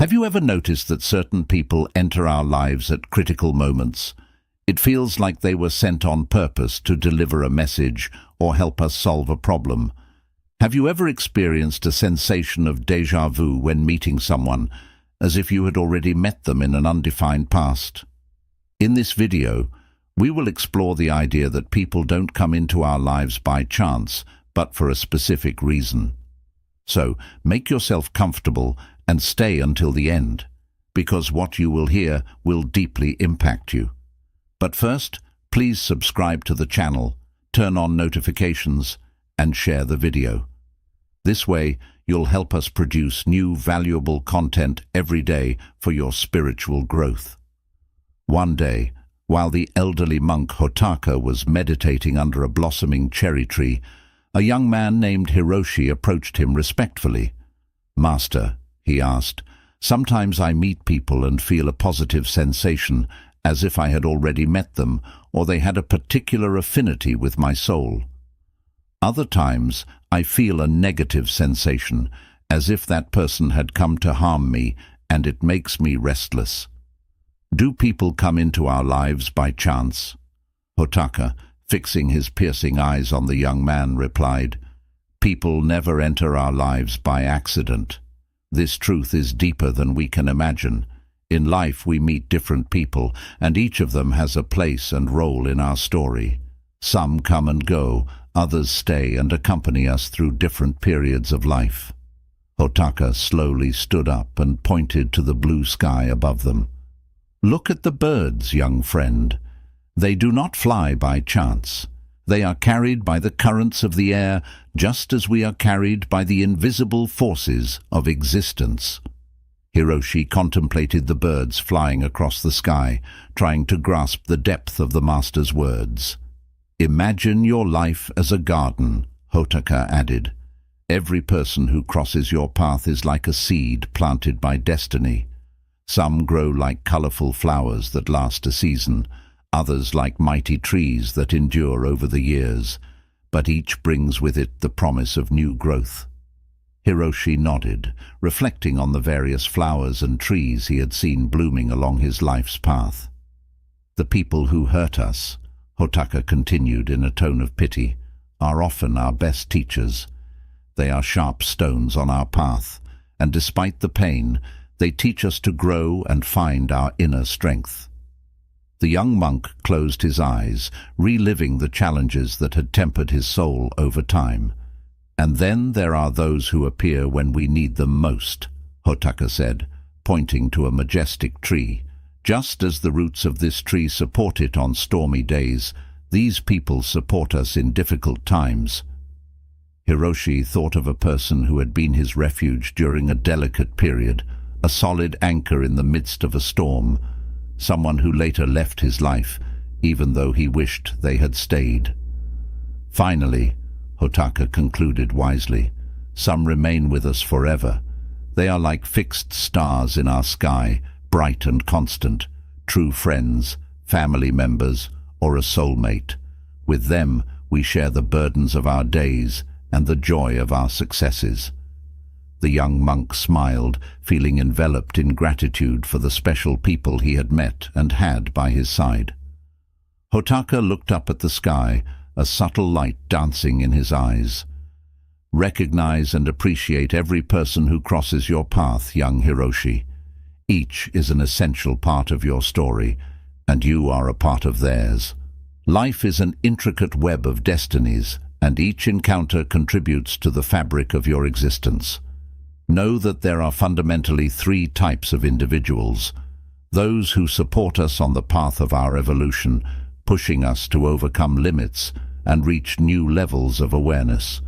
Have you ever noticed that certain people enter our lives at critical moments? It feels like they were sent on purpose to deliver a message or help us solve a problem. Have you ever experienced a sensation of déjà vu when meeting someone, as if you had already met them in an undefined past? In this video, we will explore the idea that people don't come into our lives by chance, but for a specific reason. So, make yourself comfortable and stay until the end, because what you will hear will deeply impact you. But first, please subscribe to the channel, turn on notifications, and share the video. This way, you'll help us produce new valuable content every day for your spiritual growth. One day, while the elderly monk Hotaka was meditating under a blossoming cherry tree, a young man named Hiroshi approached him respectfully. "Master," he asked, "sometimes I meet people and feel a positive sensation, as if I had already met them, or they had a particular affinity with my soul. Other times, I feel a negative sensation, as if that person had come to harm me, and it makes me restless. Do people come into our lives by chance?" Hotaka, fixing his piercing eyes on the young man, replied, "People never enter our lives by accident. This truth is deeper than we can imagine. In life we meet different people, and each of them has a place and role in our story. Some come and go, others stay and accompany us through different periods of life." Hotaka slowly stood up and pointed to the blue sky above them. "Look at the birds, young friend. They do not fly by chance. They are carried by the currents of the air, just as we are carried by the invisible forces of existence." Hiroshi contemplated the birds flying across the sky, trying to grasp the depth of the master's words. "Imagine your life as a garden," Hotaka added. "Every person who crosses your path is like a seed planted by destiny. Some grow like colorful flowers that last a season, others like mighty trees that endure over the years, but each brings with it the promise of new growth." Hiroshi nodded, reflecting on the various flowers and trees he had seen blooming along his life's path. "The people who hurt us," Hotaka continued in a tone of pity, "are often our best teachers. They are sharp stones on our path, and despite the pain, they teach us to grow and find our inner strength." The young monk closed his eyes, reliving the challenges that had tempered his soul over time. "And then there are those who appear when we need them most," Hotaka said, pointing to a majestic tree. "Just as the roots of this tree support it on stormy days, these people support us in difficult times." Hiroshi thought of a person who had been his refuge during a delicate period, a solid anchor in the midst of a storm, someone who later left his life, even though he wished they had stayed. "Finally," Hotaka concluded wisely, "some remain with us forever. They are like fixed stars in our sky, bright and constant, true friends, family members, or a soulmate. With them we share the burdens of our days and the joy of our successes." The young monk smiled, feeling enveloped in gratitude for the special people he had met and had by his side. Hotaka looked up at the sky, a subtle light dancing in his eyes. "Recognize and appreciate every person who crosses your path, young Hiroshi. Each is an essential part of your story, and you are a part of theirs. Life is an intricate web of destinies, and each encounter contributes to the fabric of your existence. Know that there are fundamentally three types of individuals: those who support us on the path of our evolution, pushing us to overcome limits and reach new levels of awareness;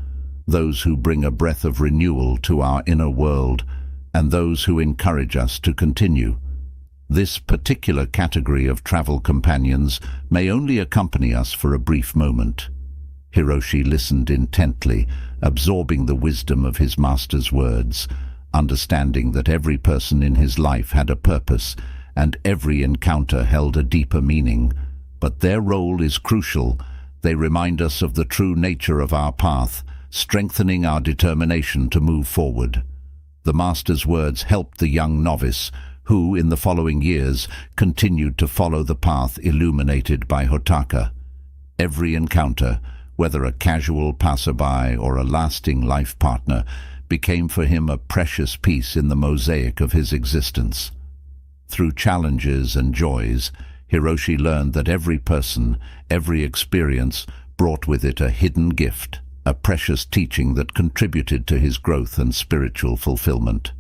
those who bring a breath of renewal to our inner world; and those who encourage us to continue. This particular category of travel companions may only accompany us for a brief moment." Hiroshi listened intently, absorbing the wisdom of his master's words, understanding that every person in his life had a purpose, and every encounter held a deeper meaning. But their role is crucial. They remind us of the true nature of our path, strengthening our determination to move forward. The master's words helped the young novice, who, in the following years, continued to follow the path illuminated by Hotaka. Every encounter, whether a casual passerby or a lasting life partner, became for him a precious piece in the mosaic of his existence. Through challenges and joys, Hiroshi learned that every person, every experience, brought with it a hidden gift, a precious teaching that contributed to his growth and spiritual fulfillment.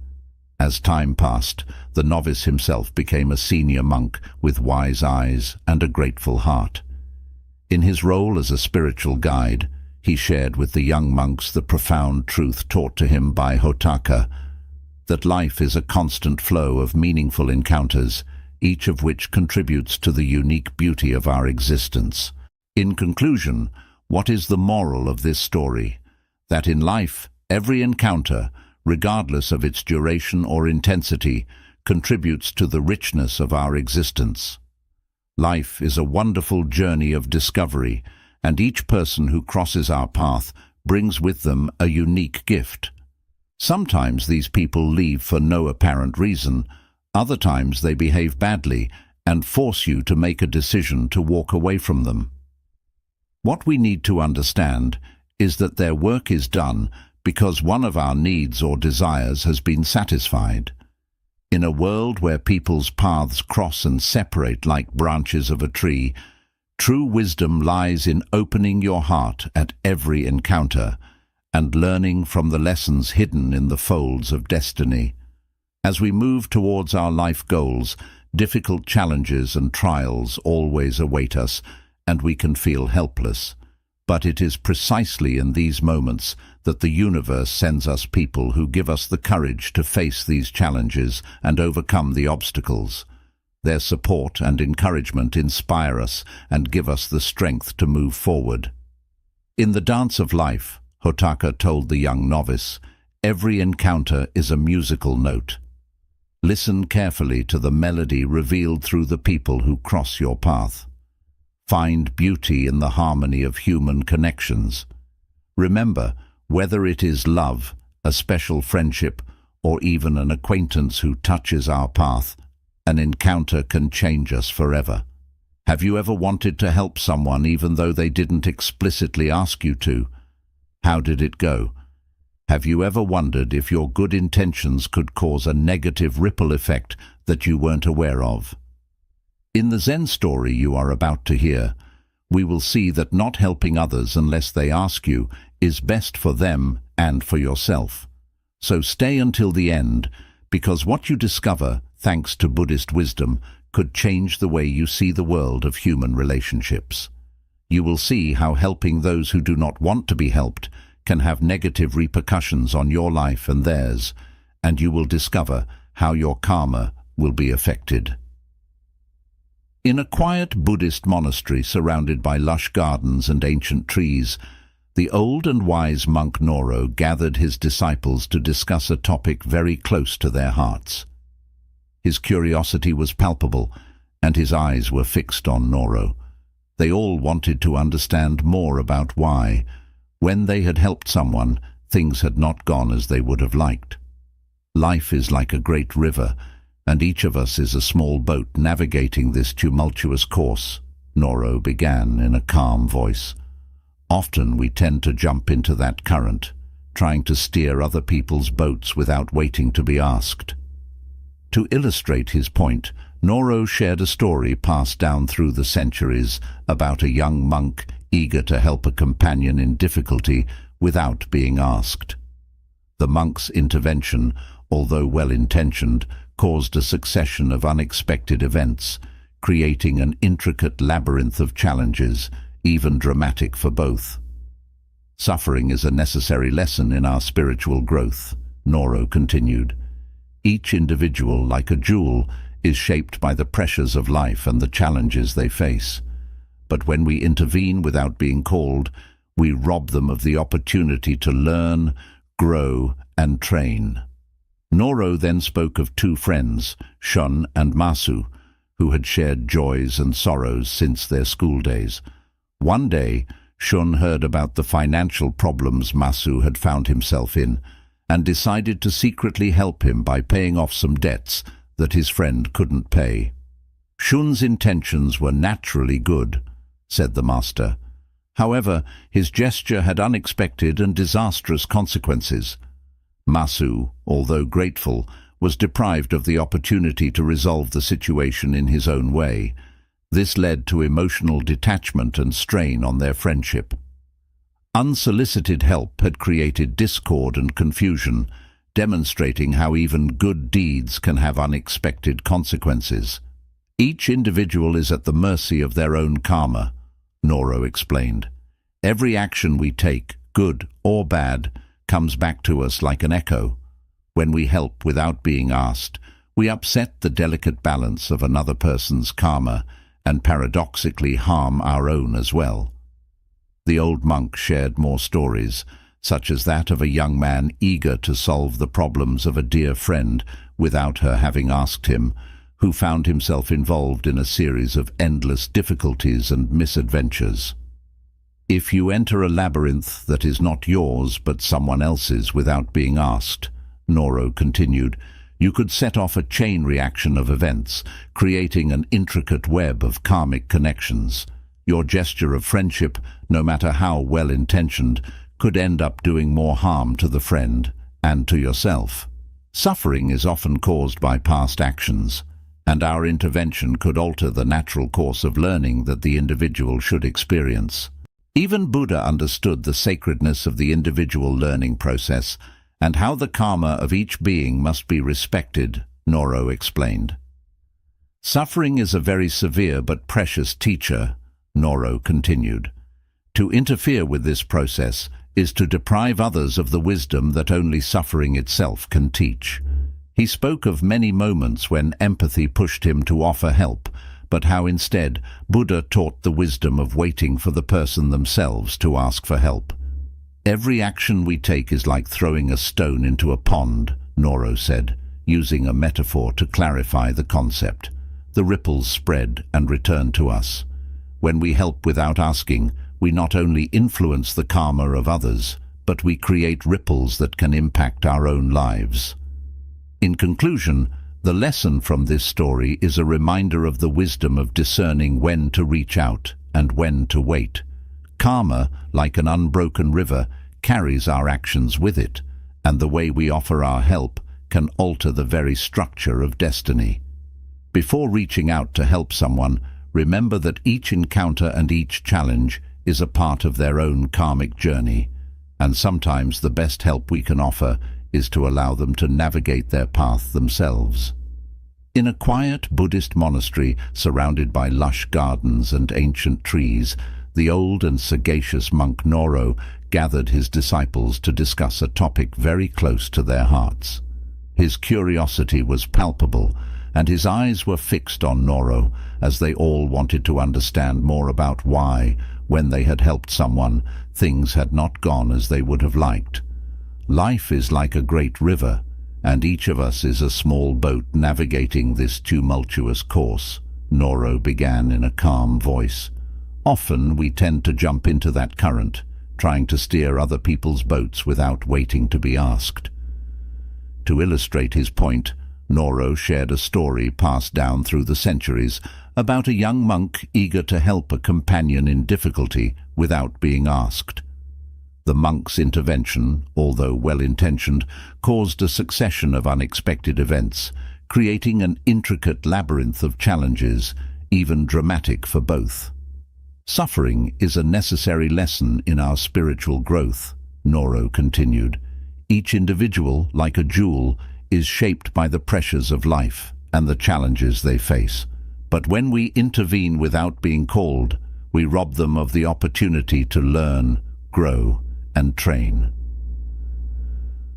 As time passed, the novice himself became a senior monk with wise eyes and a grateful heart. In his role as a spiritual guide, he shared with the young monks the profound truth taught to him by Hotaka, that life is a constant flow of meaningful encounters, each of which contributes to the unique beauty of our existence. In conclusion, what is the moral of this story? That in life, every encounter, regardless of its duration or intensity, contributes to the richness of our existence. Life is a wonderful journey of discovery, and each person who crosses our path brings with them a unique gift. Sometimes these people leave for no apparent reason. Other times they behave badly and force you to make a decision to walk away from them. What we need to understand is that their work is done because one of our needs or desires has been satisfied. In a world where people's paths cross and separate like branches of a tree, true wisdom lies in opening your heart at every encounter and learning from the lessons hidden in the folds of destiny. As we move towards our life goals, difficult challenges and trials always await us, and we can feel helpless. But it is precisely in these moments that the universe sends us people who give us the courage to face these challenges and overcome the obstacles. Their support and encouragement inspire us and give us the strength to move forward. In the dance of life, Hotaka told the young novice, every encounter is a musical note. Listen carefully to the melody revealed through the people who cross your path. Find beauty in the harmony of human connections. Remember, whether it is love, a special friendship, or even an acquaintance who touches our path, an encounter can change us forever. Have you ever wanted to help someone even though they didn't explicitly ask you to? How did it go? Have you ever wondered if your good intentions could cause a negative ripple effect that you weren't aware of? In the Zen story you are about to hear, we will see that not helping others unless they ask you is best for them and for yourself. So stay until the end, because what you discover, thanks to Buddhist wisdom, could change the way you see the world of human relationships. You will see how helping those who do not want to be helped can have negative repercussions on your life and theirs, and you will discover how your karma will be affected. In a quiet Buddhist monastery surrounded by lush gardens and ancient trees, the old and wise monk Noro gathered his disciples to discuss a topic very close to their hearts. His curiosity was palpable, and his eyes were fixed on Noro. They all wanted to understand more about why, when they had helped someone, things had not gone as they would have liked. Life is like a great river, and each of us is a small boat navigating this tumultuous course, Noro began in a calm voice. Often we tend to jump into that current, trying to steer other people's boats without waiting to be asked. To illustrate his point, Noro shared a story passed down through the centuries about a young monk eager to help a companion in difficulty without being asked. The monk's intervention, although well-intentioned, caused a succession of unexpected events, creating an intricate labyrinth of challenges, even dramatic for both. Suffering is a necessary lesson in our spiritual growth, Noro continued. Each individual, like a jewel, is shaped by the pressures of life and the challenges they face. But when we intervene without being called, we rob them of the opportunity to learn, grow, and train. Noro then spoke of two friends, Shun and Masu, who had shared joys and sorrows since their school days. One day, Shun heard about the financial problems Masu had found himself in, and decided to secretly help him by paying off some debts that his friend couldn't pay. Shun's intentions were naturally good, said the master. However, his gesture had unexpected and disastrous consequences. Masu, although grateful, was deprived of the opportunity to resolve the situation in his own way. This led to emotional detachment and strain on their friendship. Unsolicited help had created discord and confusion, demonstrating how even good deeds can have unexpected consequences. Each individual is at the mercy of their own karma, Noro explained. Every action we take, good or bad, comes back to us like an echo. When we help without being asked, we upset the delicate balance of another person's karma and paradoxically harm our own as well. The old monk shared more stories, such as that of a young man eager to solve the problems of a dear friend without her having asked him, who found himself involved in a series of endless difficulties and misadventures. If you enter a labyrinth that is not yours but someone else's without being asked, Noro continued, you could set off a chain reaction of events, creating an intricate web of karmic connections. Your gesture of friendship, no matter how well-intentioned, could end up doing more harm to the friend and to yourself. Suffering is often caused by past actions, and our intervention could alter the natural course of learning that the individual should experience. Even Buddha understood the sacredness of the individual learning process and how the karma of each being must be respected, Noro explained. Suffering is a very severe but precious teacher, Noro continued. To interfere with this process is to deprive others of the wisdom that only suffering itself can teach. He spoke of many moments when empathy pushed him to offer help, but how instead Buddha taught the wisdom of waiting for the person themselves to ask for help. Every action we take is like throwing a stone into a pond, Noro said, using a metaphor to clarify the concept. The ripples spread and return to us. When we help without asking, we not only influence the karma of others, but we create ripples that can impact our own lives. In conclusion, the lesson from this story is a reminder of the wisdom of discerning when to reach out and when to wait. Karma, like an unbroken river, carries our actions with it, and the way we offer our help can alter the very structure of destiny. Before reaching out to help someone, remember that each encounter and each challenge is a part of their own karmic journey, and sometimes the best help we can offer is to allow them to navigate their path themselves. In a quiet Buddhist monastery surrounded by lush gardens and ancient trees, the old and sagacious monk Noro gathered his disciples to discuss a topic very close to their hearts. His curiosity was palpable, and his eyes were fixed on Noro as they all wanted to understand more about why, when they had helped someone, things had not gone as they would have liked. Life is like a great river, and each of us is a small boat navigating this tumultuous course, Noro began in a calm voice. Often we tend to jump into that current, trying to steer other people's boats without waiting to be asked. To illustrate his point, Noro shared a story passed down through the centuries about a young monk eager to help a companion in difficulty without being asked. The monk's intervention, although well-intentioned, caused a succession of unexpected events, creating an intricate labyrinth of challenges, even dramatic for both. Suffering is a necessary lesson in our spiritual growth, Noro continued. Each individual, like a jewel, is shaped by the pressures of life and the challenges they face. But when we intervene without being called, we rob them of the opportunity to learn, grow, and train.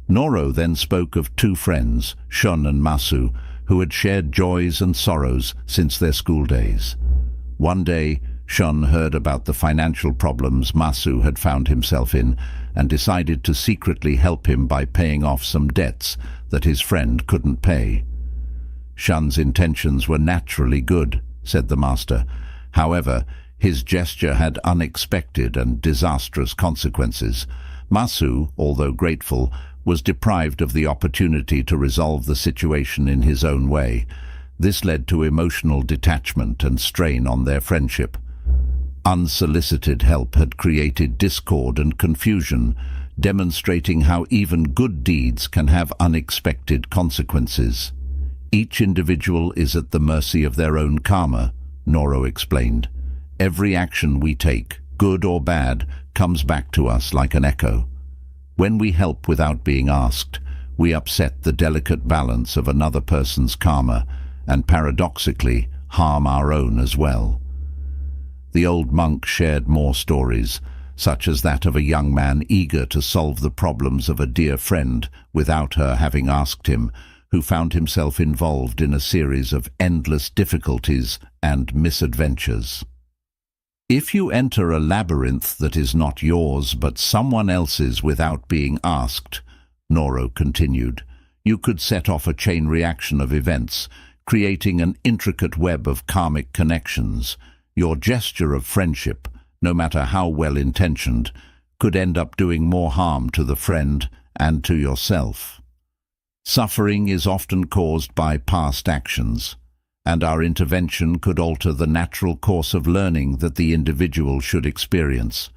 Noro then spoke of two friends, Shun and Masu, who had shared joys and sorrows since their school days. One day, Shun heard about the financial problems Masu had found himself in and decided to secretly help him by paying off some debts that his friend couldn't pay. Shun's intentions were naturally good, said the master. However, his gesture had unexpected and disastrous consequences. Masu, although grateful, was deprived of the opportunity to resolve the situation in his own way. This led to emotional detachment and strain on their friendship. Unsolicited help had created discord and confusion, demonstrating how even good deeds can have unexpected consequences. Each individual is at the mercy of their own karma, Noro explained. Every action we take, good or bad, comes back to us like an echo. When we help without being asked, we upset the delicate balance of another person's karma and paradoxically harm our own as well. The old monk shared more stories, such as that of a young man eager to solve the problems of a dear friend without her having asked him, who found himself involved in a series of endless difficulties and misadventures. If you enter a labyrinth that is not yours but someone else's without being asked, Noro continued, you could set off a chain reaction of events, creating an intricate web of karmic connections. Your gesture of friendship, no matter how well-intentioned, could end up doing more harm to the friend and to yourself. Suffering is often caused by past actions, and our intervention could alter the natural course of learning that the individual should experience.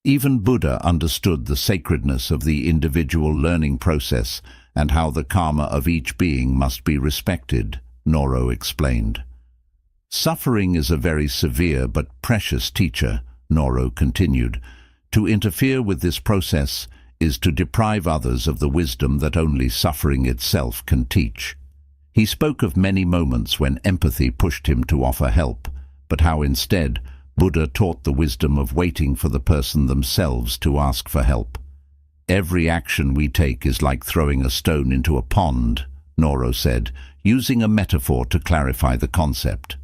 Even Buddha understood the sacredness of the individual learning process and how the karma of each being must be respected, Noro explained. Suffering is a very severe but precious teacher, Noro continued. To interfere with this process is to deprive others of the wisdom that only suffering itself can teach. He spoke of many moments when empathy pushed him to offer help, but how instead Buddha taught the wisdom of waiting for the person themselves to ask for help. Every action we take is like throwing a stone into a pond, Noro said, using a metaphor to clarify the concept.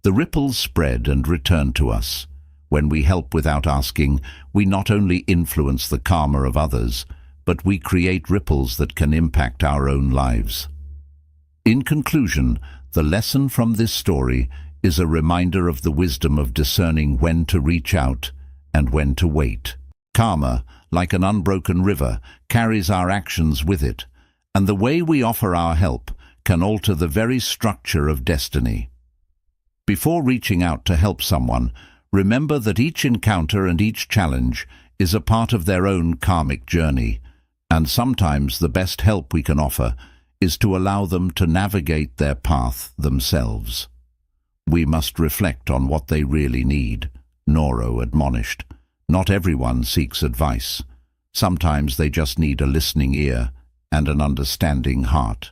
The ripples spread and return to us. When we help without asking, we not only influence the karma of others, but we create ripples that can impact our own lives. In conclusion, the lesson from this story is a reminder of the wisdom of discerning when to reach out and when to wait. Karma, like an unbroken river, carries our actions with it, and the way we offer our help can alter the very structure of destiny. Before reaching out to help someone, remember that each encounter and each challenge is a part of their own karmic journey, and sometimes the best help we can offer is to allow them to navigate their path themselves. We must reflect on what they really need, Noro admonished. Not everyone seeks advice. Sometimes they just need a listening ear and an understanding heart.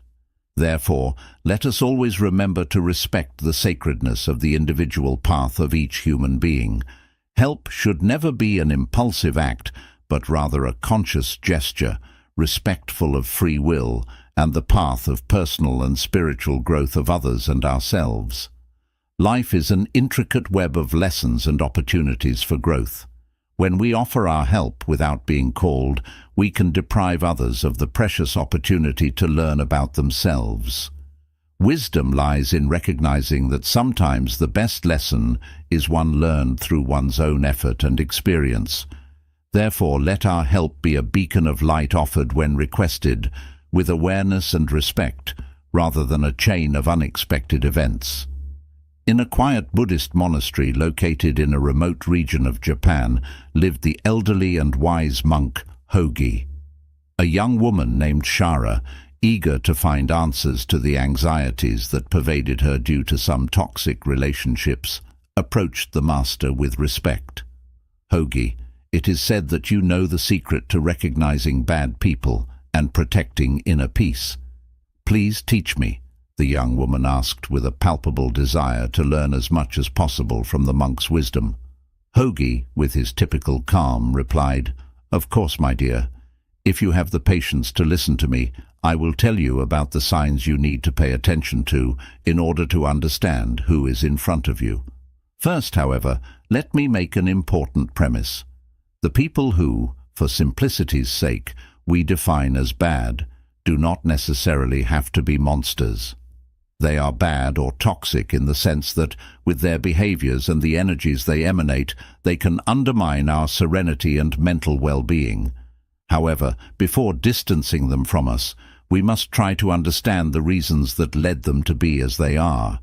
Therefore, let us always remember to respect the sacredness of the individual path of each human being. Help should never be an impulsive act, but rather a conscious gesture, respectful of free will and the path of personal and spiritual growth of others and ourselves. Life is an intricate web of lessons and opportunities for growth. When we offer our help without being called, we can deprive others of the precious opportunity to learn about themselves. Wisdom lies in recognizing that sometimes the best lesson is one learned through one's own effort and experience. Therefore, let our help be a beacon of light offered when requested, with awareness and respect, rather than a chain of unexpected events. In a quiet Buddhist monastery located in a remote region of Japan lived the elderly and wise monk Hogi. A young woman named Shara, eager to find answers to the anxieties that pervaded her due to some toxic relationships, approached the master with respect. Hogi, it is said that you know the secret to recognizing bad people and protecting inner peace. Please teach me, the young woman asked with a palpable desire to learn as much as possible from the monk's wisdom. Hogi, with his typical calm, replied, "Of course, my dear. If you have the patience to listen to me, I will tell you about the signs you need to pay attention to in order to understand who is in front of you. First, however, let me make an important premise. The people who, for simplicity's sake, we define as bad, do not necessarily have to be monsters. They are bad or toxic in the sense that, with their behaviors and the energies they emanate, they can undermine our serenity and mental well-being. However, before distancing them from us, we must try to understand the reasons that led them to be as they are.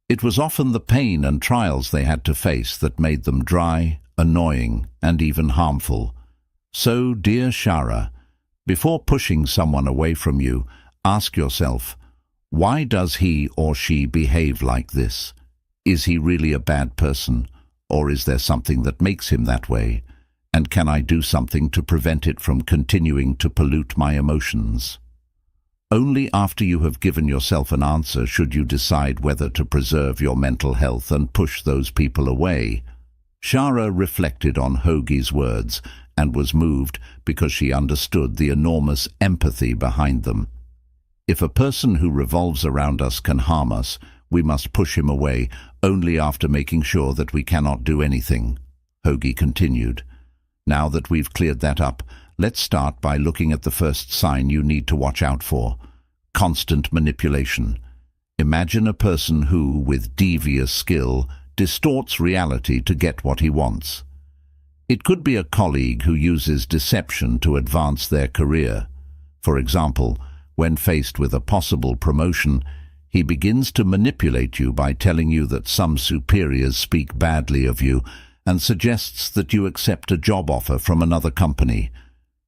It was often the pain and trials they had to face that made them dry, annoying, and even harmful. So, dear Shara, before pushing someone away from you, ask yourself, why does he or she behave like this? Is he really a bad person, or is there something that makes him that way? And can I do something to prevent it from continuing to pollute my emotions? Only after you have given yourself an answer should you decide whether to preserve your mental health and push those people away. Shara reflected on Hogi's words and was moved because she understood the enormous empathy behind them. If a person who revolves around us can harm us, we must push him away only after making sure that we cannot do anything, Hogi continued. Now that we've cleared that up, let's start by looking at the first sign you need to watch out for: constant manipulation. Imagine a person who, with devious skill, distorts reality to get what he wants. It could be a colleague who uses deception to advance their career. For example, when faced with a possible promotion, he begins to manipulate you by telling you that some superiors speak badly of you and suggests that you accept a job offer from another company.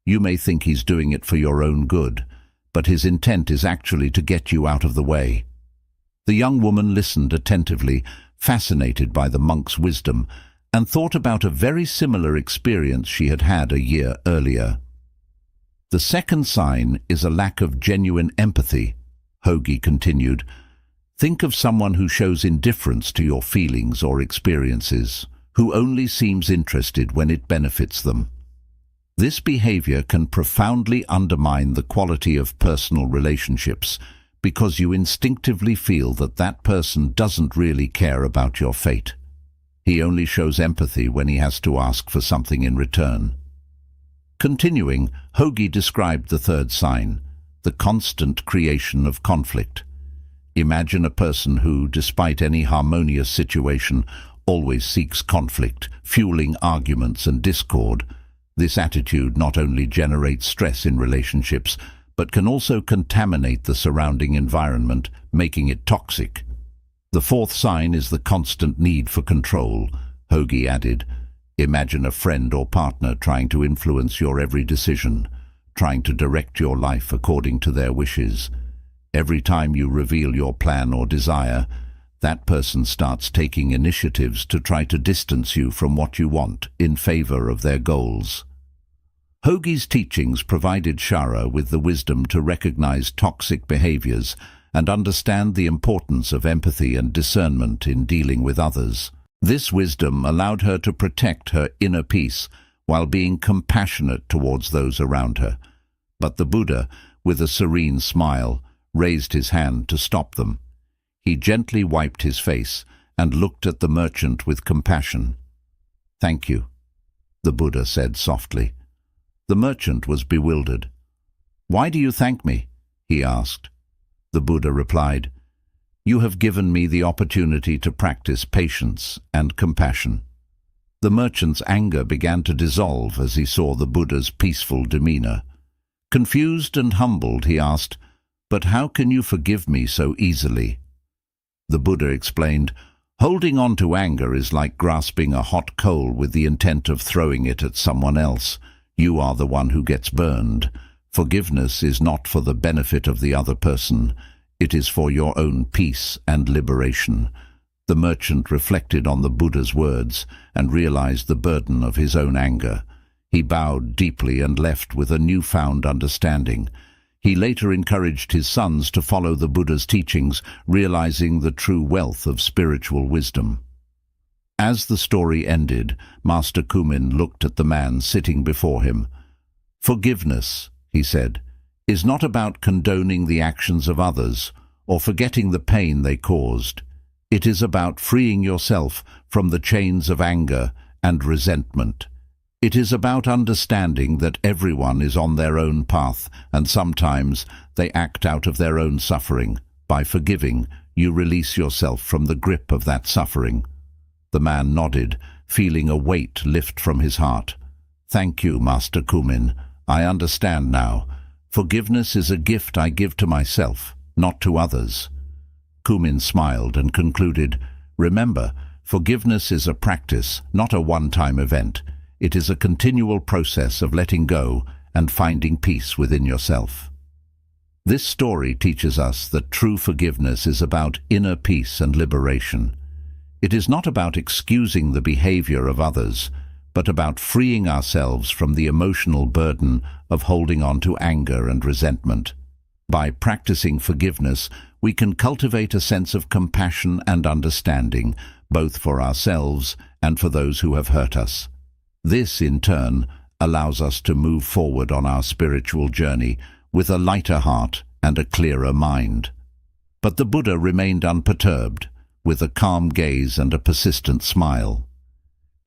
You may think he's doing it for your own good, but his intent is actually to get you out of the way. The young woman listened attentively, fascinated by the monk's wisdom, and thought about a very similar experience she had had a year earlier. The second sign is a lack of genuine empathy, Hogi continued. Think of someone who shows indifference to your feelings or experiences, who only seems interested when it benefits them. This behavior can profoundly undermine the quality of personal relationships because you instinctively feel that that person doesn't really care about your fate. He only shows empathy when he has to ask for something in return. Continuing, Hogi described the third sign: the constant creation of conflict. Imagine a person who, despite any harmonious situation, always seeks conflict, fueling arguments and discord. This attitude not only generates stress in relationships, but can also contaminate the surrounding environment, making it toxic. The fourth sign is the constant need for control, Hogi added. Imagine a friend or partner trying to influence your every decision, trying to direct your life according to their wishes. Every time you reveal your plan or desire, that person starts taking initiatives to try to distance you from what you want in favor of their goals. Hogi's teachings provided Shara with the wisdom to recognize toxic behaviors and understand the importance of empathy and discernment in dealing with others. This wisdom allowed her to protect her inner peace while being compassionate towards those around her. But the Buddha, with a serene smile, raised his hand to stop them. He gently wiped his face and looked at the merchant with compassion. "Thank you," the Buddha said softly. The merchant was bewildered. "Why do you thank me?" he asked. The Buddha replied, "You have given me the opportunity to practice patience and compassion." The merchant's anger began to dissolve as he saw the Buddha's peaceful demeanor. Confused and humbled, he asked, "But how can you forgive me so easily?" The Buddha explained, "Holding on to anger is like grasping a hot coal with the intent of throwing it at someone else. You are the one who gets burned. Forgiveness is not for the benefit of the other person. It is for your own peace and liberation." The merchant reflected on the Buddha's words and realized the burden of his own anger. He bowed deeply and left with a newfound understanding. He later encouraged his sons to follow the Buddha's teachings, realizing the true wealth of spiritual wisdom. As the story ended, Master Kumin looked at the man sitting before him. "Forgiveness," he said, "is not about condoning the actions of others or forgetting the pain they caused. It is about freeing yourself from the chains of anger and resentment. It is about understanding that everyone is on their own path, and sometimes they act out of their own suffering. By forgiving, you release yourself from the grip of that suffering." The man nodded, feeling a weight lift from his heart. "Thank you, Master Kumin. I understand now. Forgiveness is a gift I give to myself, not to others. Keypoints smiled and concluded, remember, forgiveness is a practice, not a one-time event. It is a continual process of letting go and finding peace within yourself. This story teaches us that true forgiveness is about inner peace and liberation. It is not about excusing the behavior of others, but about freeing ourselves from the emotional burden of holding on to anger and resentment. By practicing forgiveness, we can cultivate a sense of compassion and understanding, both for ourselves and for those who have hurt us. This, in turn, allows us to move forward on our spiritual journey with a lighter heart and a clearer mind. But the Buddha remained unperturbed, with a calm gaze and a persistent smile.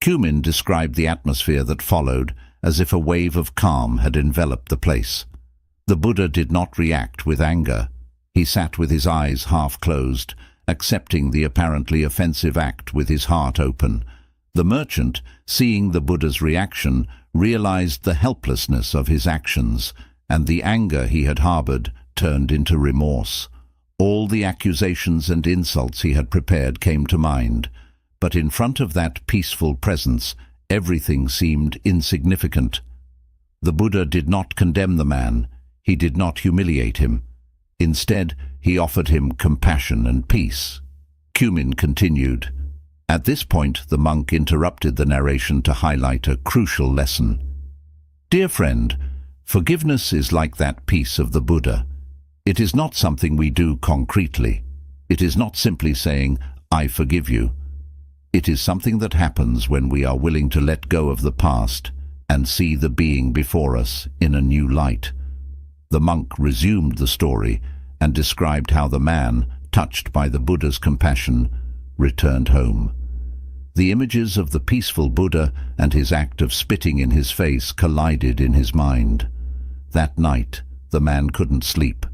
Keypoints described the atmosphere that followed as if a wave of calm had enveloped the place. The Buddha did not react with anger. He sat with his eyes half closed, accepting the apparently offensive act with his heart open. The merchant, seeing the Buddha's reaction, realized the helplessness of his actions, and the anger he had harbored turned into remorse. All the accusations and insults he had prepared came to mind, but in front of that peaceful presence, everything seemed insignificant. The Buddha did not condemn the man. He did not humiliate him. Instead, he offered him compassion and peace. Keypoints continued. At this point, the monk interrupted the narration to highlight a crucial lesson. Dear friend, forgiveness is like that peace of the Buddha. It is not something we do concretely. It is not simply saying, I forgive you. It is something that happens when we are willing to let go of the past and see the being before us in a new light. The monk resumed the story and described how the man, touched by the Buddha's compassion, returned home. The images of the peaceful Buddha and his act of spitting in his face collided in his mind. That night, the man couldn't sleep.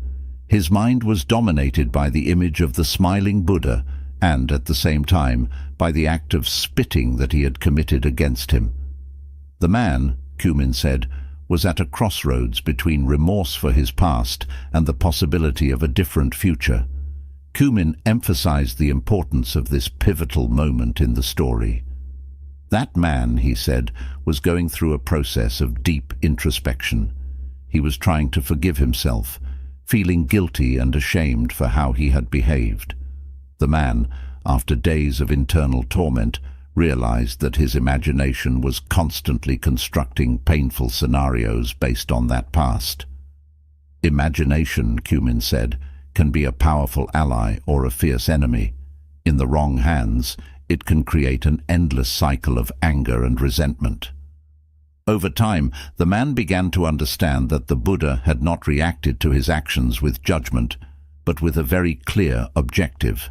His mind was dominated by the image of the smiling Buddha and, at the same time, by the act of spitting that he had committed against him. The man, Keypoints said, was at a crossroads between remorse for his past and the possibility of a different future. Keypoints emphasized the importance of this pivotal moment in the story. That man, he said, was going through a process of deep introspection. He was trying to forgive himself, feeling guilty and ashamed for how he had behaved. The man, after days of internal torment, realized that his imagination was constantly constructing painful scenarios based on that past. Imagination, Keypoints said, can be a powerful ally or a fierce enemy. In the wrong hands, it can create an endless cycle of anger and resentment. Over time, the man began to understand that the Buddha had not reacted to his actions with judgment, but with a very clear objective.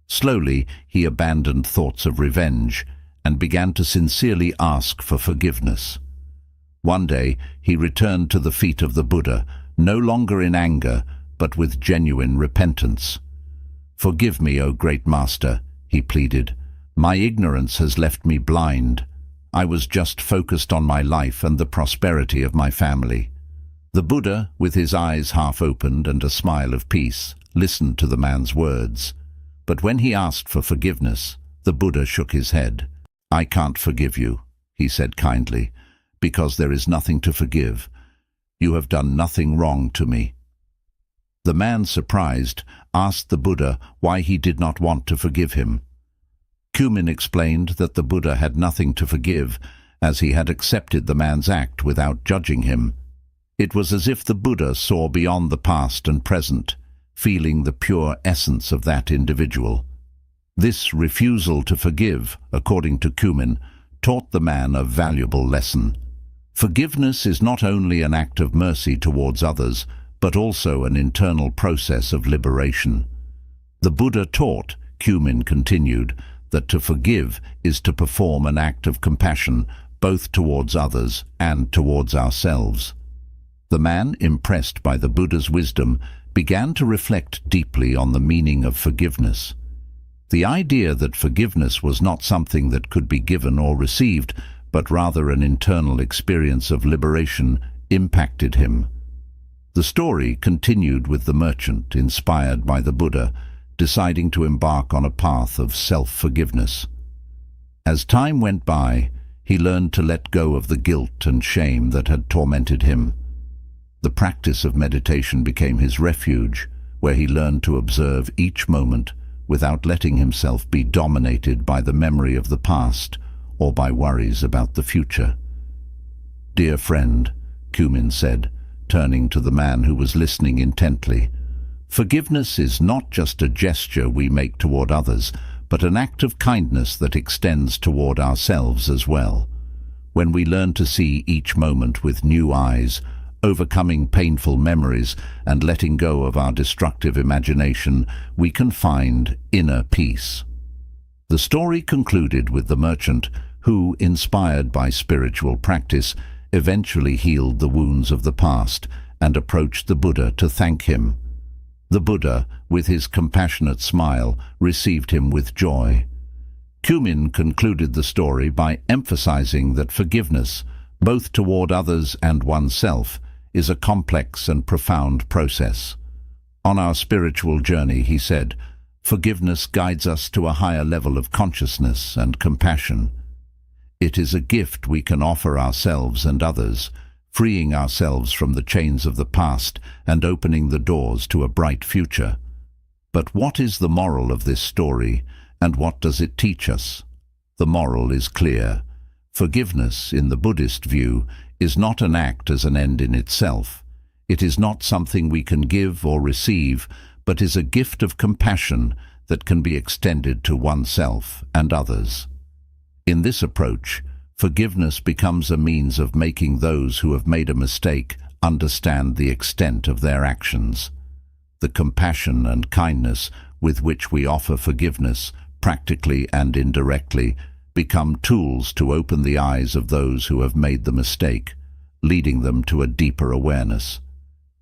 Slowly, he abandoned thoughts of revenge and began to sincerely ask for forgiveness. One day, he returned to the feet of the Buddha, no longer in anger, but with genuine repentance. "Forgive me, O great master," he pleaded. "My ignorance has left me blind. I was just focused on my life and the prosperity of my family." The Buddha, with his eyes half opened and a smile of peace, listened to the man's words. But when he asked for forgiveness, the Buddha shook his head. "I can't forgive you," he said kindly, "because there is nothing to forgive. You have done nothing wrong to me." The man, surprised, asked the Buddha why he did not want to forgive him. Keypoints explained that the Buddha had nothing to forgive, as he had accepted the man's act without judging him. It was as if the Buddha saw beyond the past and present, feeling the pure essence of that individual. This refusal to forgive, according to Keypoints, taught the man a valuable lesson. Forgiveness is not only an act of mercy towards others, but also an internal process of liberation. The Buddha taught, Keypoints continued, that to forgive is to perform an act of compassion both towards others and towards ourselves. The man, impressed by the Buddha's wisdom, began to reflect deeply on the meaning of forgiveness. The idea that forgiveness was not something that could be given or received, but rather an internal experience of liberation, impacted him. The story continued with the merchant, inspired by the Buddha, deciding to embark on a path of self-forgiveness. As time went by, he learned to let go of the guilt and shame that had tormented him. The practice of meditation became his refuge, where he learned to observe each moment without letting himself be dominated by the memory of the past or by worries about the future. "Dear friend," Kumin said, turning to the man who was listening intently, "forgiveness is not just a gesture we make toward others, but an act of kindness that extends toward ourselves as well. When we learn to see each moment with new eyes, overcoming painful memories and letting go of our destructive imagination, we can find inner peace." The story concluded with the merchant who, inspired by spiritual practice, eventually healed the wounds of the past and approached the Buddha to thank him. The Buddha, with his compassionate smile, received him with joy. Kumin concluded the story by emphasizing that forgiveness, both toward others and oneself, is a complex and profound process. On our spiritual journey, he said, forgiveness guides us to a higher level of consciousness and compassion. It is a gift we can offer ourselves and others, freeing ourselves from the chains of the past and opening the doors to a bright future. But what is the moral of this story, and what does it teach us? The moral is clear. Forgiveness, in the Buddhist view, is not an act as an end in itself. It is not something we can give or receive, but is a gift of compassion that can be extended to oneself and others. In this approach, forgiveness becomes a means of making those who have made a mistake understand the extent of their actions. The compassion and kindness with which we offer forgiveness, practically and indirectly, become tools to open the eyes of those who have made the mistake, leading them to a deeper awareness.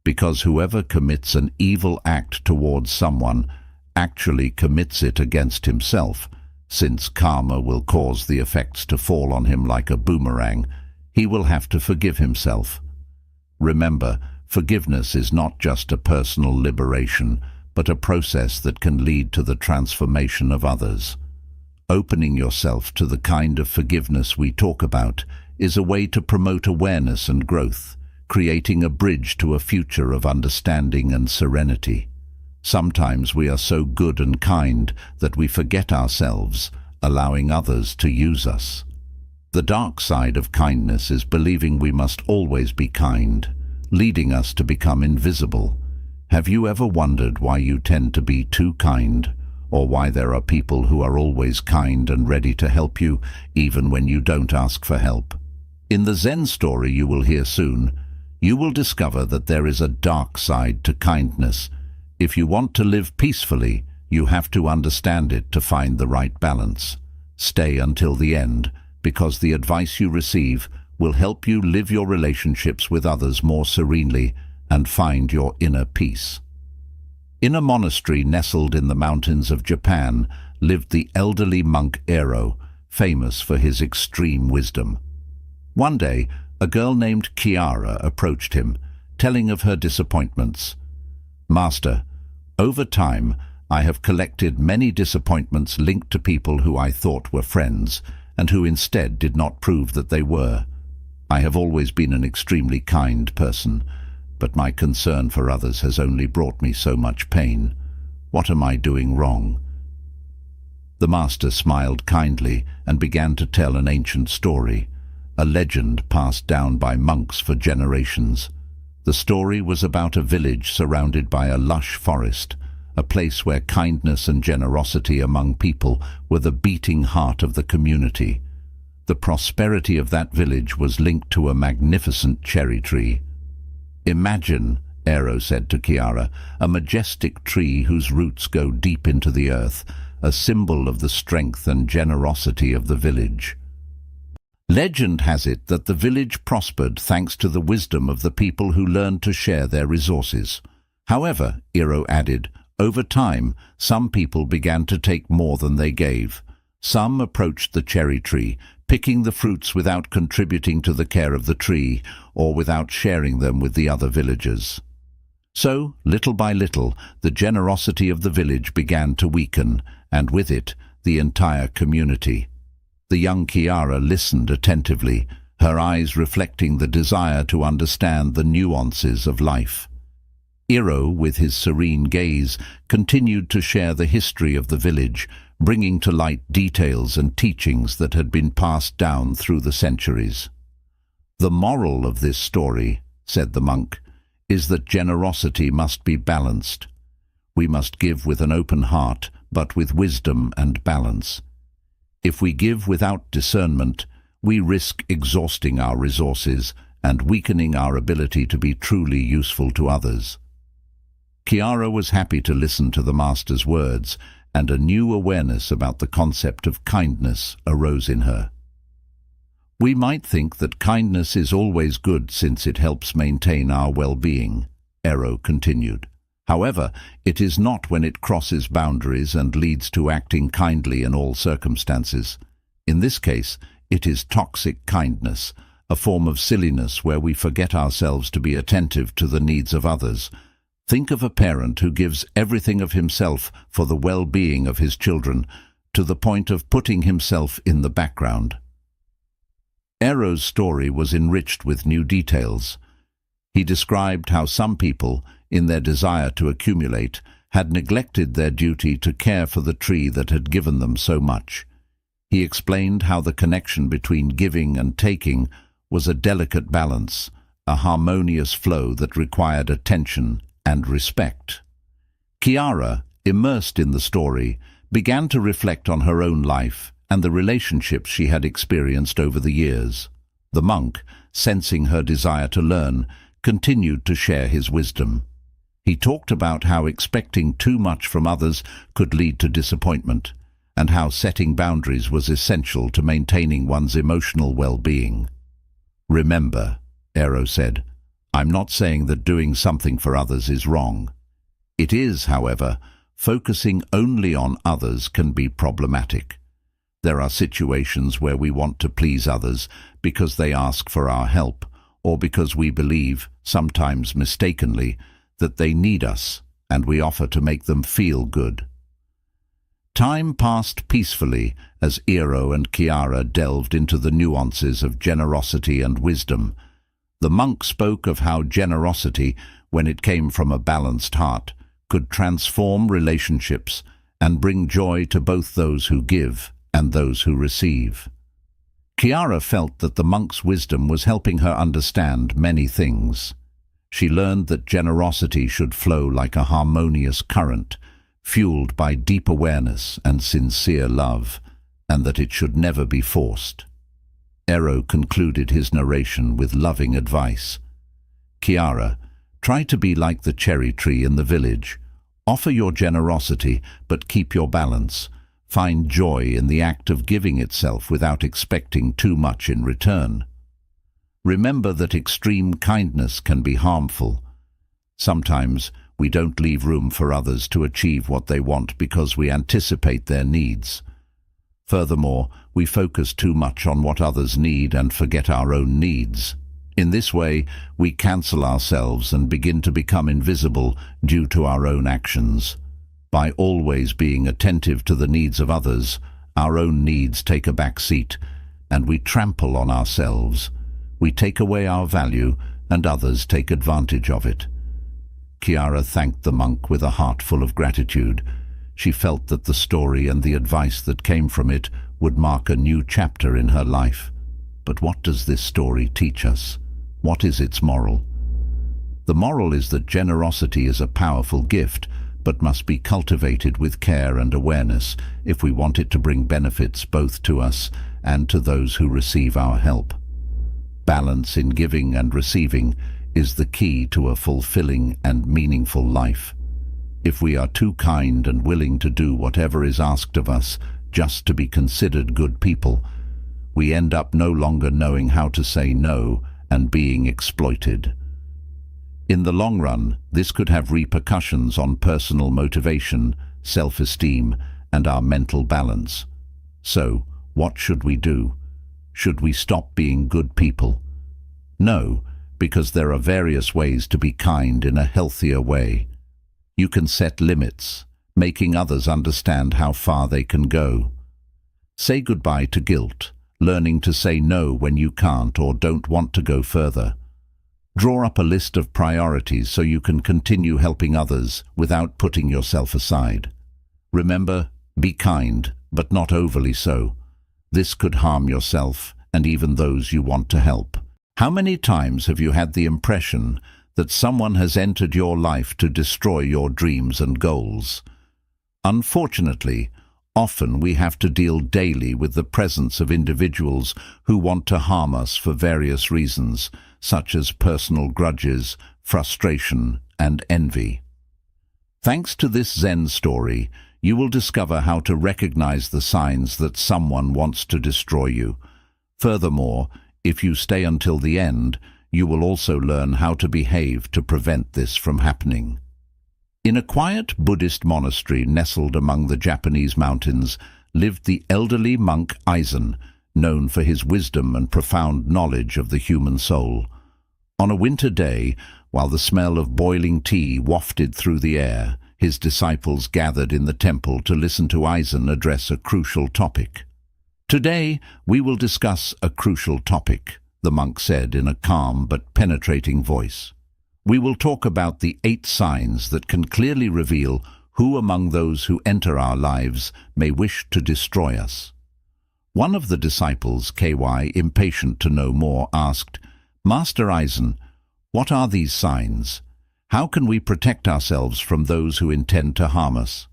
Because whoever commits an evil act towards someone actually commits it against himself, since karma will cause the effects to fall on him like a boomerang, he will have to forgive himself. Remember, forgiveness is not just a personal liberation, but a process that can lead to the transformation of others. Opening yourself to the kind of forgiveness we talk about is a way to promote awareness and growth, creating a bridge to a future of understanding and serenity. Sometimes we are so good and kind that we forget ourselves, allowing others to use us. The dark side of kindness is believing we must always be kind, leading us to become invisible. Have you ever wondered why you tend to be too kind, or why there are people who are always kind and ready to help you, even when you don't ask for help? In the Zen story you will hear soon, you will discover that there is a dark side to kindness. If you want to live peacefully, you have to understand it to find the right balance. Stay until the end, because the advice you receive will help you live your relationships with others more serenely and find your inner peace. In a monastery nestled in the mountains of Japan lived the elderly monk Ero, famous for his extreme wisdom. One day, a girl named Chiara approached him, telling of her disappointments. "Master, over time, I have collected many disappointments linked to people who I thought were friends, and who instead did not prove that they were. I have always been an extremely kind person, but my concern for others has only brought me so much pain. What am I doing wrong?" The master smiled kindly and began to tell an ancient story, a legend passed down by monks for generations. The story was about a village surrounded by a lush forest, a place where kindness and generosity among people were the beating heart of the community. The prosperity of that village was linked to a magnificent cherry tree. "Imagine," Ero said to Chiara, "a majestic tree whose roots go deep into the earth, a symbol of the strength and generosity of the village. Legend has it that the village prospered thanks to the wisdom of the people who learned to share their resources. However," Ero added, "over time, some people began to take more than they gave. Some approached the cherry tree, picking the fruits without contributing to the care of the tree or without sharing them with the other villagers. So, little by little, the generosity of the village began to weaken, and with it, the entire community. The young Kiara listened attentively, her eyes reflecting the desire to understand the nuances of life. Iro, with his serene gaze, continued to share the history of the village, bringing to light details and teachings that had been passed down through the centuries. "The moral of this story," said the monk, "is that generosity must be balanced. We must give with an open heart, but with wisdom and balance. If we give without discernment, we risk exhausting our resources and weakening our ability to be truly useful to others." Kiara was happy to listen to the master's words, and a new awareness about the concept of kindness arose in her. "We might think that kindness is always good since it helps maintain our well-being," Ero continued. "However, it is not when it crosses boundaries and leads to acting kindly in all circumstances. In this case, it is toxic kindness, a form of silliness where we forget ourselves to be attentive to the needs of others. Think of a parent who gives everything of himself for the well-being of his children, to the point of putting himself in the background." Ero's story was enriched with new details. He described how some people, in their desire to accumulate, had neglected their duty to care for the tree that had given them so much. He explained how the connection between giving and taking was a delicate balance, a harmonious flow that required attention and respect. Kiara, immersed in the story, began to reflect on her own life and the relationships she had experienced over the years. The monk, sensing her desire to learn, continued to share his wisdom. He talked about how expecting too much from others could lead to disappointment, and how setting boundaries was essential to maintaining one's emotional well-being. "Remember," Ero said, "I'm not saying that doing something for others is wrong. It is, however, focusing only on others can be problematic. There are situations where we want to please others because they ask for our help, or because we believe, sometimes mistakenly, that they need us, and we offer to make them feel good." Time passed peacefully as Iro and Kiara delved into the nuances of generosity and wisdom. The monk spoke of how generosity, when it came from a balanced heart, could transform relationships and bring joy to both those who give and those who receive. Kiara felt that the monk's wisdom was helping her understand many things. She learned that generosity should flow like a harmonious current, fueled by deep awareness and sincere love, and that it should never be forced. Ero concluded his narration with loving advice. "Kiara, try to be like the cherry tree in the village. Offer your generosity, but keep your balance. Find joy in the act of giving itself without expecting too much in return. Remember that extreme kindness can be harmful. Sometimes we don't leave room for others to achieve what they want because we anticipate their needs. Furthermore, we focus too much on what others need and forget our own needs. In this way, we cancel ourselves and begin to become invisible due to our own actions. By always being attentive to the needs of others, our own needs take a back seat, and we trample on ourselves. We take away our value, and others take advantage of it." Kiara thanked the monk with a heart full of gratitude. She felt that the story and the advice that came from it would mark a new chapter in her life. But what does this story teach us? What is its moral? The moral is that generosity is a powerful gift, but must be cultivated with care and awareness if we want it to bring benefits both to us and to those who receive our help. Balance in giving and receiving is the key to a fulfilling and meaningful life. If we are too kind and willing to do whatever is asked of us just to be considered good people, we end up no longer knowing how to say no and being exploited. In the long run, this could have repercussions on personal motivation, self-esteem, and our mental balance. So, what should we do? Should we stop being good people? No, because there are various ways to be kind in a healthier way. You can set limits, making others understand how far they can go. Say goodbye to guilt, learning to say no when you can't or don't want to go further. Draw up a list of priorities so you can continue helping others without putting yourself aside. Remember, be kind, but not overly so. This could harm yourself and even those you want to help. How many times have you had the impression that someone has entered your life to destroy your dreams and goals? Unfortunately, often we have to deal daily with the presence of individuals who want to harm us for various reasons, such as personal grudges, frustration, and envy. Thanks to this Zen story, you will discover how to recognize the signs that someone wants to destroy you. Furthermore, if you stay until the end, you will also learn how to behave to prevent this from happening. In a quiet Buddhist monastery nestled among the Japanese mountains lived the elderly monk Aizen, known for his wisdom and profound knowledge of the human soul. On a winter day, while the smell of boiling tea wafted through the air, his disciples gathered in the temple to listen to Aizen address a crucial topic. "Today, we will discuss a crucial topic," the monk said in a calm but penetrating voice. "We will talk about the 8 signs that can clearly reveal who among those who enter our lives may wish to destroy us." One of the disciples, KY, impatient to know more, asked, "Master Aizen, what are these signs? How can we protect ourselves from those who intend to harm us?"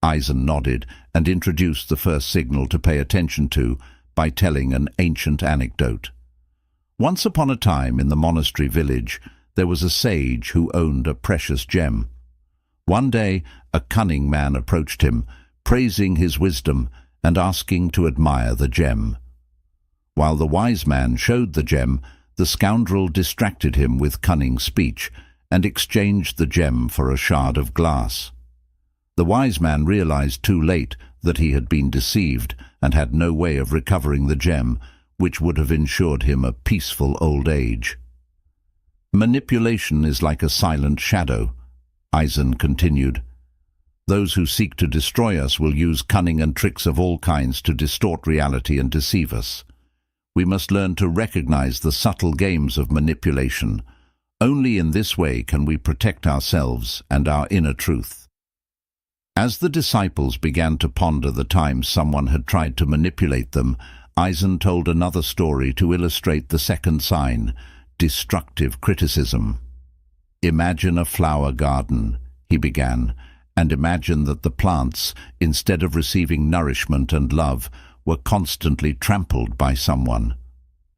Aizen nodded and introduced the first signal to pay attention to by telling an ancient anecdote. Once upon a time in the monastery village, there was a sage who owned a precious gem. One day, a cunning man approached him, praising his wisdom and asking to admire the gem. While the wise man showed the gem, the scoundrel distracted him with cunning speech and exchanged the gem for a shard of glass. The wise man realized too late that he had been deceived and had no way of recovering the gem, which would have ensured him a peaceful old age. "Manipulation is like a silent shadow," Aizen continued. "Those who seek to destroy us will use cunning and tricks of all kinds to distort reality and deceive us. We must learn to recognize the subtle games of manipulation. Only in this way can we protect ourselves and our inner truth." As the disciples began to ponder the times someone had tried to manipulate them, Aizen told another story to illustrate the second sign, destructive criticism. "Imagine a flower garden," he began, "and imagine that the plants, instead of receiving nourishment and love, were constantly trampled by someone.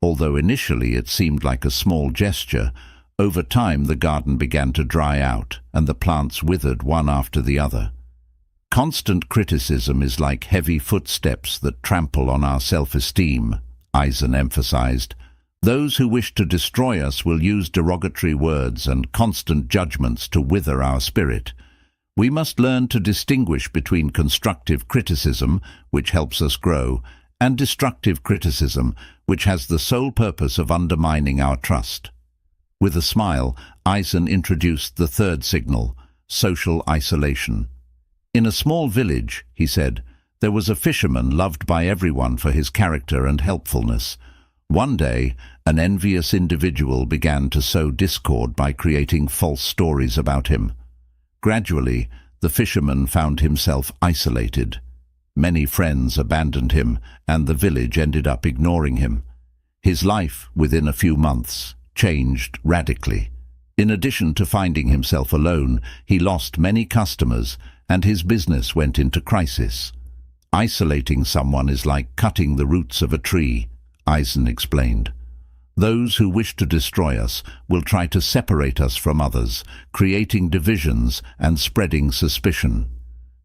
Although initially it seemed like a small gesture, over time the garden began to dry out and the plants withered one after the other. Constant criticism is like heavy footsteps that trample on our self-esteem," Aizen emphasized. "Those who wish to destroy us will use derogatory words and constant judgments to wither our spirit. We must learn to distinguish between constructive criticism, which helps us grow, and destructive criticism, which has the sole purpose of undermining our trust." With a smile, Aizen introduced the third signal, social isolation. "In a small village," he said, "there was a fisherman loved by everyone for his character and helpfulness. One day, an envious individual began to sow discord by creating false stories about him. Gradually, the fisherman found himself isolated. Many friends abandoned him, and the village ended up ignoring him. His life, within a few months, changed radically. In addition to finding himself alone, he lost many customers, and his business went into crisis. Isolating someone is like cutting the roots of a tree," Aizen explained. "Those who wish to destroy us will try to separate us from others, creating divisions and spreading suspicion.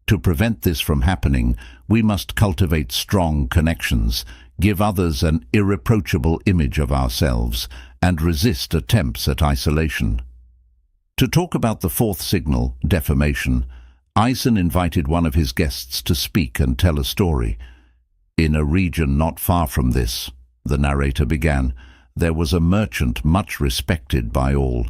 To prevent this from happening, we must cultivate strong connections, give others an irreproachable image of ourselves, and resist attempts at isolation." To talk about the fourth signal, defamation, Aizen invited one of his guests to speak and tell a story. In a region not far from this, the narrator began, there was a merchant much respected by all.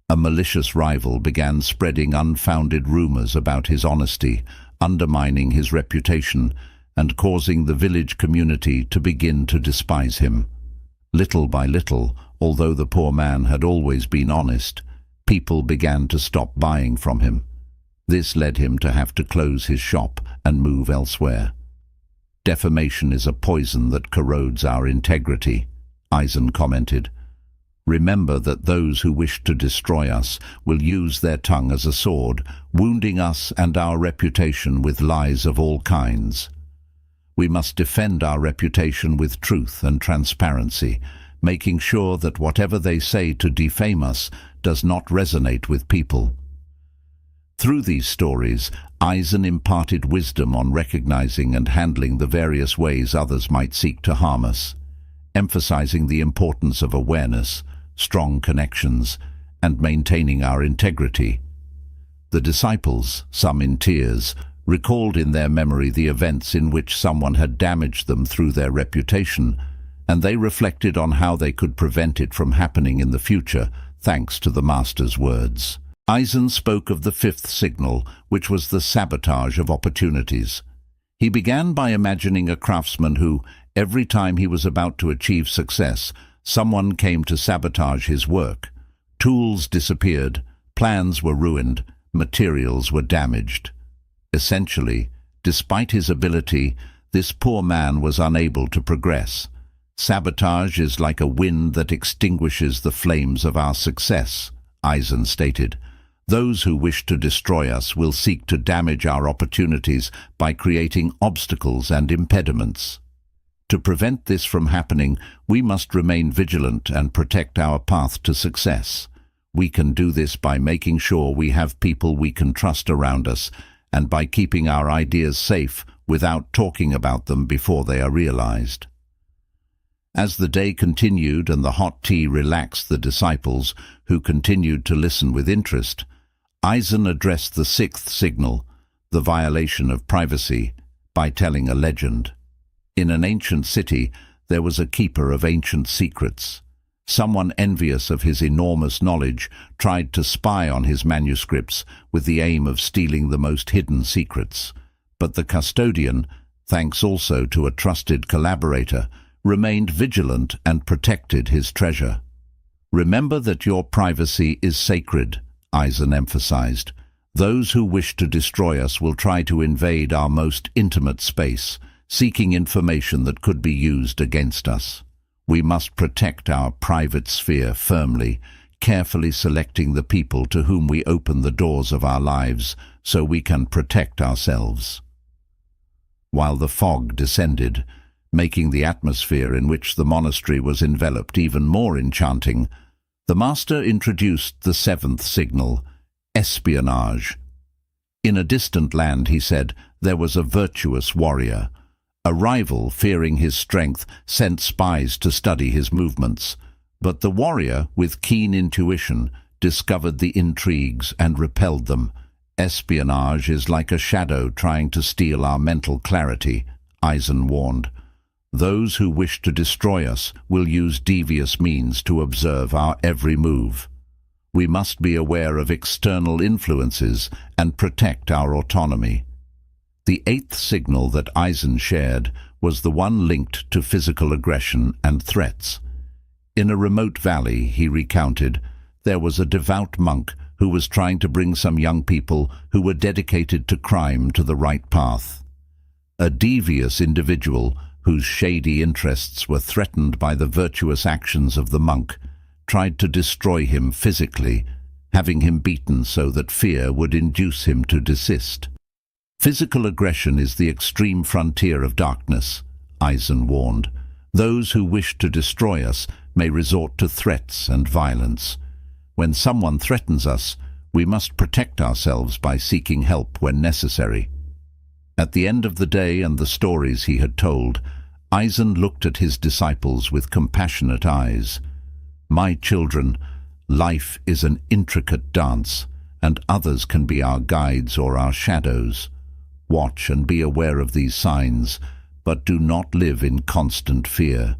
A malicious rival began spreading unfounded rumors about his honesty, undermining his reputation, and causing the village community to begin to despise him. Little by little, although the poor man had always been honest, people began to stop buying from him. This led him to have to close his shop and move elsewhere. Defamation is a poison that corrodes our integrity, Eisen commented. Remember that those who wish to destroy us will use their tongue as a sword, wounding us and our reputation with lies of all kinds. We must defend our reputation with truth and transparency, making sure that whatever they say to defame us does not resonate with people. Through these stories, Eisen imparted wisdom on recognizing and handling the various ways others might seek to harm us, emphasizing the importance of awareness, strong connections, and maintaining our integrity. The disciples, some in tears, recalled in their memory the events in which someone had damaged them through their reputation, and they reflected on how they could prevent it from happening in the future, thanks to the Master's words. Eisen spoke of the fifth signal, which was the sabotage of opportunities. He began by imagining a craftsman who, every time he was about to achieve success, someone came to sabotage his work. Tools disappeared, plans were ruined, materials were damaged. Essentially, despite his ability, this poor man was unable to progress. Sabotage is like a wind that extinguishes the flames of our success, Eisen stated. Those who wish to destroy us will seek to damage our opportunities by creating obstacles and impediments. To prevent this from happening, we must remain vigilant and protect our path to success. We can do this by making sure we have people we can trust around us, and by keeping our ideas safe without talking about them before they are realized. As the day continued and the hot tea relaxed the disciples, who continued to listen with interest, Eisen addressed the sixth signal, the violation of privacy, by telling a legend. In an ancient city, there was a keeper of ancient secrets. Someone envious of his enormous knowledge tried to spy on his manuscripts with the aim of stealing the most hidden secrets. But the custodian, thanks also to a trusted collaborator, remained vigilant and protected his treasure. Remember that your privacy is sacred, Eisen emphasized. Those who wish to destroy us will try to invade our most intimate space, seeking information that could be used against us. We must protect our private sphere firmly, carefully selecting the people to whom we open the doors of our lives so we can protect ourselves. While the fog descended, making the atmosphere in which the monastery was enveloped even more enchanting, the Master introduced the seventh signal, espionage. In a distant land, he said, there was a virtuous warrior. A rival, fearing his strength, sent spies to study his movements. But the warrior, with keen intuition, discovered the intrigues and repelled them. Espionage is like a shadow trying to steal our mental clarity, Eisen warned. Those who wish to destroy us will use devious means to observe our every move. We must be aware of external influences and protect our autonomy. The eighth signal that Eisen shared was the one linked to physical aggression and threats. In a remote valley, he recounted, there was a devout monk who was trying to bring some young people who were dedicated to crime to the right path. A devious individual whose shady interests were threatened by the virtuous actions of the monk tried to destroy him physically, having him beaten so that fear would induce him to desist. Physical aggression is the extreme frontier of darkness, Eisen warned. Those who wish to destroy us may resort to threats and violence. When someone threatens us, we must protect ourselves by seeking help when necessary. At the end of the day and the stories he had told, Eisen looked at his disciples with compassionate eyes. My children, life is an intricate dance, and others can be our guides or our shadows. Watch and be aware of these signs, but do not live in constant fear.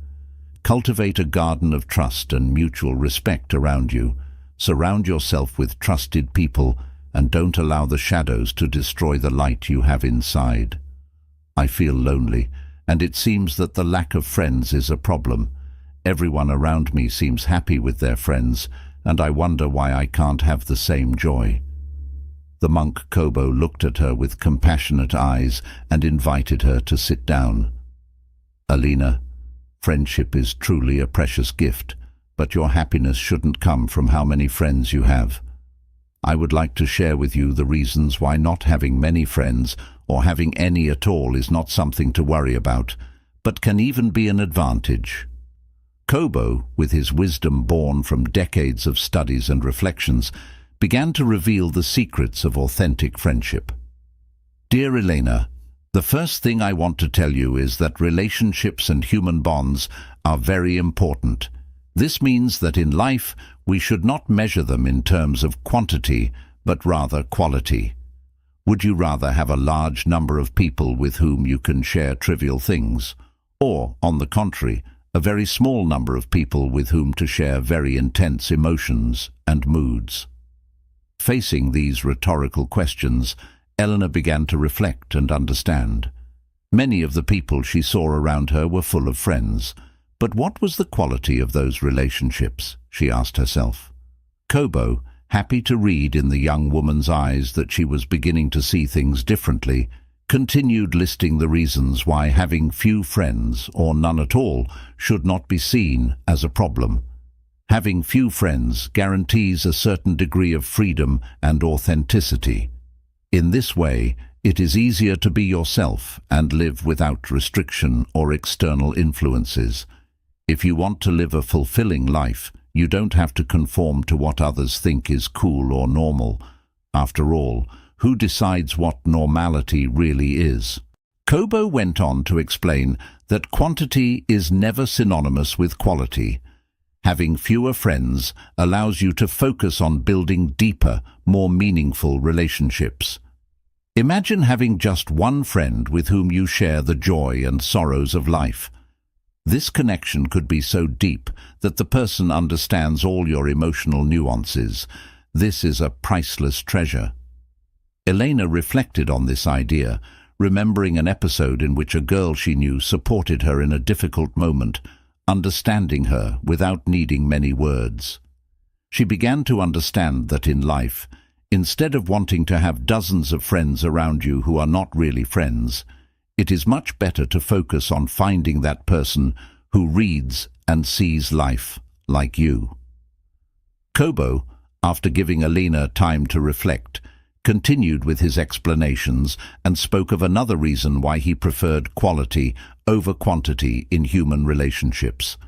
Cultivate a garden of trust and mutual respect around you. Surround yourself with trusted people and don't allow the shadows to destroy the light you have inside. I feel lonely, and it seems that the lack of friends is a problem. Everyone around me seems happy with their friends, and I wonder why I can't have the same joy. The monk Kobo looked at her with compassionate eyes and invited her to sit down. Alina, friendship is truly a precious gift, but your happiness shouldn't come from how many friends you have. I would like to share with you the reasons why not having many friends or having any at all is not something to worry about, but can even be an advantage. Kobo, with his wisdom born from decades of studies and reflections, began to reveal the secrets of authentic friendship. Dear Elena, the first thing I want to tell you is that relationships and human bonds are very important. This means that in life we should not measure them in terms of quantity, but rather quality. Would you rather have a large number of people with whom you can share trivial things, or, on the contrary, a very small number of people with whom to share very intense emotions and moods? Facing these rhetorical questions, Elena began to reflect and understand. Many of the people she saw around her were full of friends, but what was the quality of those relationships, she asked herself. Kobo, happy to read in the young woman's eyes that she was beginning to see things differently, continued listing the reasons why having few friends, or none at all, should not be seen as a problem. Having few friends guarantees a certain degree of freedom and authenticity. In this way, it is easier to be yourself and live without restriction or external influences. If you want to live a fulfilling life, you don't have to conform to what others think is cool or normal. After all, who decides what normality really is? Kobo went on to explain that quantity is never synonymous with quality. Having fewer friends allows you to focus on building deeper, more meaningful relationships. Imagine having just one friend with whom you share the joy and sorrows of life. This connection could be so deep that the person understands all your emotional nuances. This is a priceless treasure. Elena reflected on this idea, remembering an episode in which a girl she knew supported her in a difficult moment, understanding her without needing many words. She began to understand that in life, instead of wanting to have dozens of friends around you who are not really friends, it is much better to focus on finding that person who reads and sees life like you. Kobo, after giving Alina time to reflect, continued with his explanations and spoke of another reason why he preferred quality over quantity in human relationships.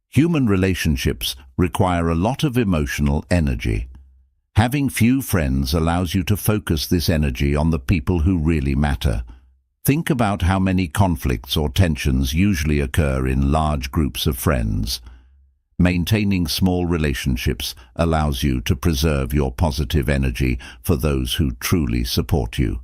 Human relationships require a lot of emotional energy. Having few friends allows you to focus this energy on the people who really matter. Think about how many conflicts or tensions usually occur in large groups of friends. Maintaining small relationships allows you to preserve your positive energy for those who truly support you.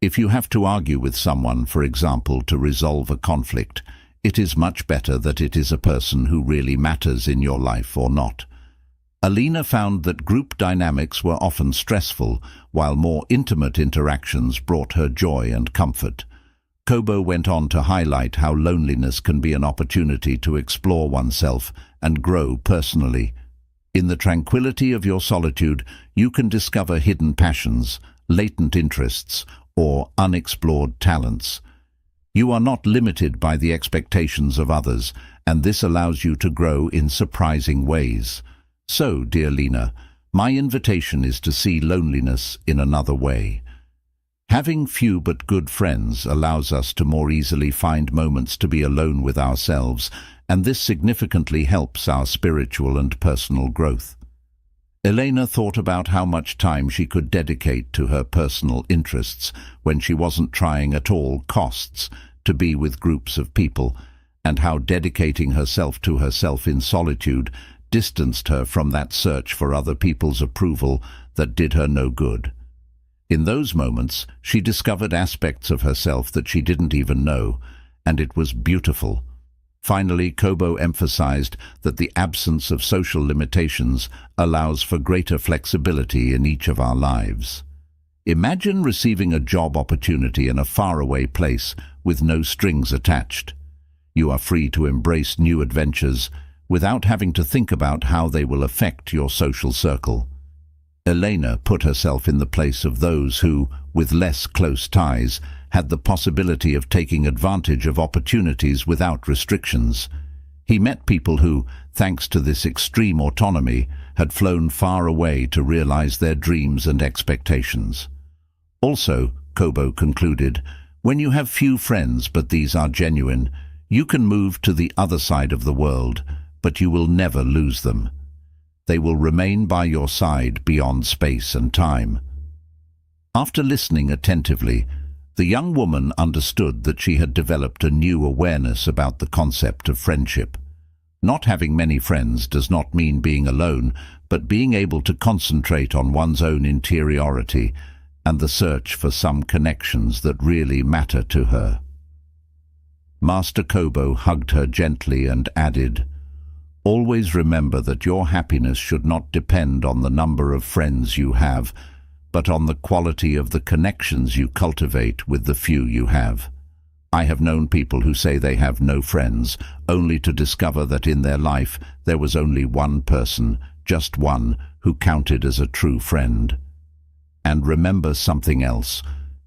If you have to argue with someone, for example, to resolve a conflict, it is much better that it is a person who really matters in your life or not. Alina found that group dynamics were often stressful, while more intimate interactions brought her joy and comfort. Kobo went on to highlight how loneliness can be an opportunity to explore oneself and grow personally. In the tranquility of your solitude, you can discover hidden passions, latent interests, or unexplored talents. You are not limited by the expectations of others, and this allows you to grow in surprising ways. So, dear Lena, my invitation is to see loneliness in another way. Having few but good friends allows us to more easily find moments to be alone with ourselves, and this significantly helps our spiritual and personal growth. Elena thought about how much time she could dedicate to her personal interests when she wasn't trying at all costs to be with groups of people, and how dedicating herself to herself in solitude distanced her from that search for other people's approval that did her no good. In those moments, she discovered aspects of herself that she didn't even know, and it was beautiful. Finally, Kobo emphasized that the absence of social limitations allows for greater flexibility in each of our lives. Imagine receiving a job opportunity in a faraway place with no strings attached. You are free to embrace new adventures without having to think about how they will affect your social circle. Elena put herself in the place of those who, with less close ties, had the possibility of taking advantage of opportunities without restrictions. He met people who, thanks to this extreme autonomy, had flown far away to realize their dreams and expectations. Also, Kobo concluded, when you have few friends but these are genuine, you can move to the other side of the world, but you will never lose them. They will remain by your side beyond space and time. After listening attentively, the young woman understood that she had developed a new awareness about the concept of friendship. Not having many friends does not mean being alone, but being able to concentrate on one's own interiority and the search for some connections that really matter to her. Master Kobo hugged her gently and added, "Always remember that your happiness should not depend on the number of friends you have, but on the quality of the connections you cultivate with the few you have. I have known people who say they have no friends, only to discover that in their life there was only one person, just one, who counted as a true friend. And remember something else.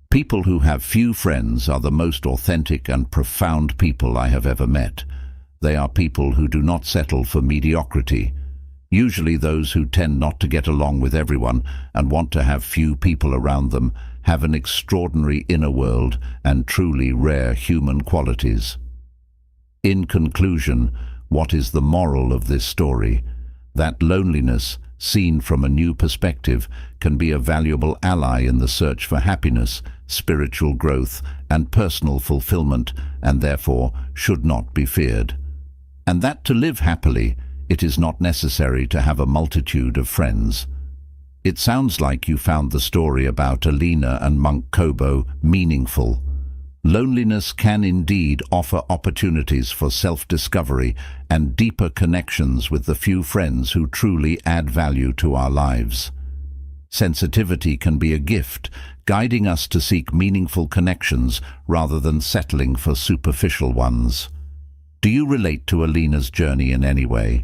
People who have few friends are the most authentic and profound people I have ever met. They are people who do not settle for mediocrity. Usually those who tend not to get along with everyone and want to have few people around them have an extraordinary inner world and truly rare human qualities." In conclusion, what is the moral of this story? That loneliness, seen from a new perspective, can be a valuable ally in the search for happiness, spiritual growth, and personal fulfillment, and therefore should not be feared. And that to live happily, it is not necessary to have a multitude of friends. It sounds like you found the story about Elena and Monk Kobo meaningful. Loneliness can indeed offer opportunities for self-discovery and deeper connections with the few friends who truly add value to our lives. Sensitivity can be a gift, guiding us to seek meaningful connections rather than settling for superficial ones. Do you relate to Elena's journey in any way?